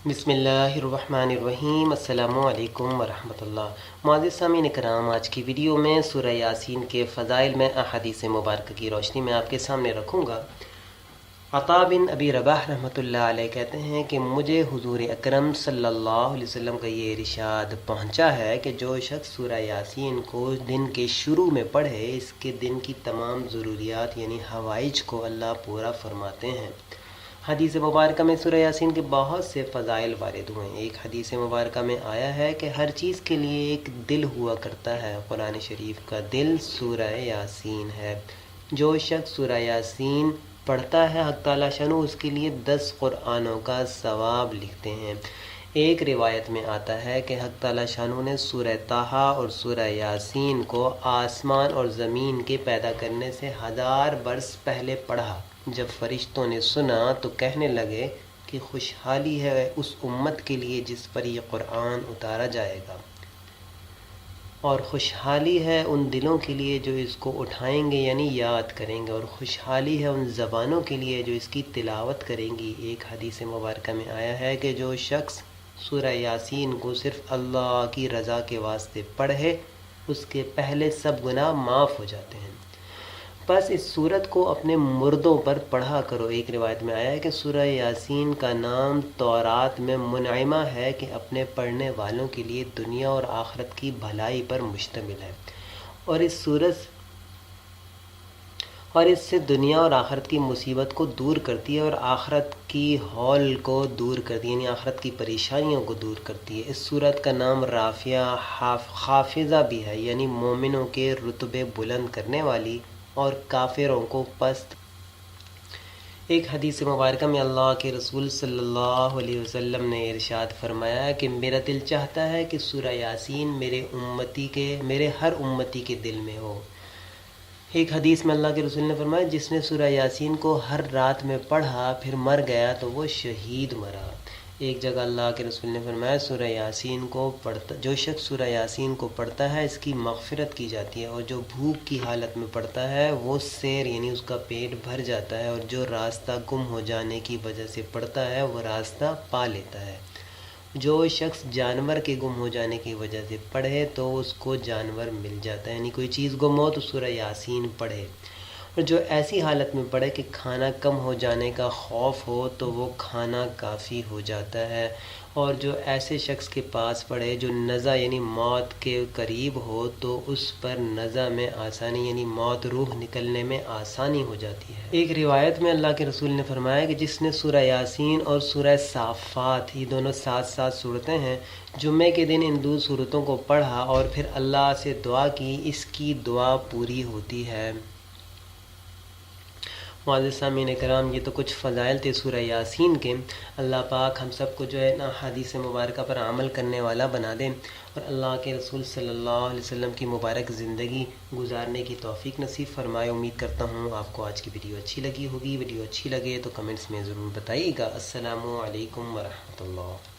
بسم اللہ الرحمن الرحیم۔ السلام علیکم ورحمۃ اللہ۔ معزز سامعین کرام، آج کی ویڈیو میں سورہ یاسین کے فضائل میں احادیث مبارکہ کی روشنی میں آپ کے سامنے رکھوں گا۔ عطا بن ابی رباح رحمۃ اللہ علیہ کہتے ہیں کہ مجھے حضور اکرم صلی اللہ علیہ وسلم کا یہ ارشاد پہنچا ہے کہ جو شخص سورہ یاسین کو دن کے شروع میں پڑھے، اس کے دن کی تمام ضروریات یعنی حوائج کو اللہ پورا فرماتے ہیں۔ حدیث مبارکہ میں سورہ یاسین کے بہت سے فضائل وارد ہوئے ہیں۔ ایک حدیث مبارکہ میں آیا ہے کہ ہر چیز کے لیے ایک دل ہوا کرتا ہے، قرآن شریف کا دل سورہ یاسین ہے۔ جو شخص سورہ یاسین پڑھتا ہے، حق تعالیٰ شانہ اس کے لیے 10 قرآنوں کا ثواب لکھتے ہیں۔ ایک روایت میں آتا ہے کہ حق تعالیٰ شانہ نے سورہ طٰہٰ اور سورہ یاسین کو آسمان اور زمین کے پیدا کرنے سے 1000 برس پہلے پڑھا۔ جب فرشتوں نے سنا تو کہنے لگے کہ خوشحالی ہے اس امت کے لیے جس پر یہ قرآن اتارا جائے گا، اور خوشحالی ہے ان دلوں کے لیے جو اس کو اٹھائیں گے یعنی یاد کریں گے، اور خوشحالی ہے ان زبانوں کے لیے جو اس کی تلاوت کریں گی۔ ایک حدیث مبارکہ میں آیا ہے کہ جو شخص سورہ یاسین کو صرف اللہ کی رضا کے واسطے پڑھے، اس کے پہلے سب گناہ معاف ہو جاتے ہیں۔ بس اس سورت کو اپنے مردوں پر پڑھا کرو۔ ایک روایت میں آیا ہے کہ سورہ یاسین کا نام تورات میں منعمہ ہے کہ اپنے پڑھنے والوں کے لیے دنیا اور آخرت کی بھلائی پر مشتمل ہے، اور اس سے دنیا اور آخرت کی مصیبت کو دور کرتی ہے اور آخرت کی ہول کو دور کرتی ہے، یعنی آخرت کی پریشانیوں کو دور کرتی ہے۔ اس سورت کا نام رافعہ خافضہ بھی ہے، یعنی مومنوں کے رتبے بلند کرنے والی اور کافروں کو پست۔ ایک حدیث مبارکہ میں اللہ کے رسول صلی اللہ علیہ وسلم نے ارشاد فرمایا کہ میرا دل چاہتا ہے کہ سورہ یاسین میرے ہر امتی کے دل میں ہو۔ ایک حدیث میں اللہ کے رسول نے فرمایا جس نے سورہ یاسین کو ہر رات میں پڑھا پھر مر گیا تو وہ شہید مرا۔ ایک جگہ اللہ کے رسول نے فرمایا جو شخص سورہ یاسین کو پڑھتا ہے اس کی مغفرت کی جاتی ہے، اور جو بھوک کی حالت میں پڑھتا ہے وہ سیر یعنی اس کا پیٹ بھر جاتا ہے، اور جو راستہ گم ہو جانے کی وجہ سے پڑھتا ہے وہ راستہ پا لیتا ہے۔ جو شخص جانور کے گم ہو جانے کی وجہ سے پڑھے تو اس کو جانور مل جاتا ہے، یعنی کوئی چیز گم ہو تو سورہ یاسین پڑھے۔ اور جو ایسی حالت میں پڑھے کہ کھانا کم ہو جانے کا خوف ہو تو وہ کھانا کافی ہو جاتا ہے، اور جو ایسے شخص کے پاس پڑھے جو نزع یعنی موت کے قریب ہو تو اس پر نزع میں آسانی یعنی موت روح نکلنے میں آسانی ہو جاتی ہے۔ ایک روایت میں اللہ کے رسول نے فرمایا کہ جس نے سورہ یاسین اور سورہ صافات، یہ دونوں سات صورتیں ہیں، جمعے کے دن ان 2 صورتوں کو پڑھا اور پھر اللہ سے دعا کی، اس کی دعا پوری ہوتی ہے۔ معزز سامعین کرام، یہ تو کچھ فضائل تھے سورہ یاسین کے۔ اللہ پاک ہم سب کو جو ہے نا حدیث مبارکہ پر عمل کرنے والا بنا دیں، اور اللہ کے رسول صلی اللہ علیہ وسلم کی مبارک زندگی گزارنے کی توفیق نصیب فرمائے۔ امید کرتا ہوں آپ کو آج کی ویڈیو اچھی لگی ہوگی۔ ویڈیو اچھی لگے تو کمنٹس میں ضرور بتائیے گا۔ السلام علیکم ورحمۃ اللہ۔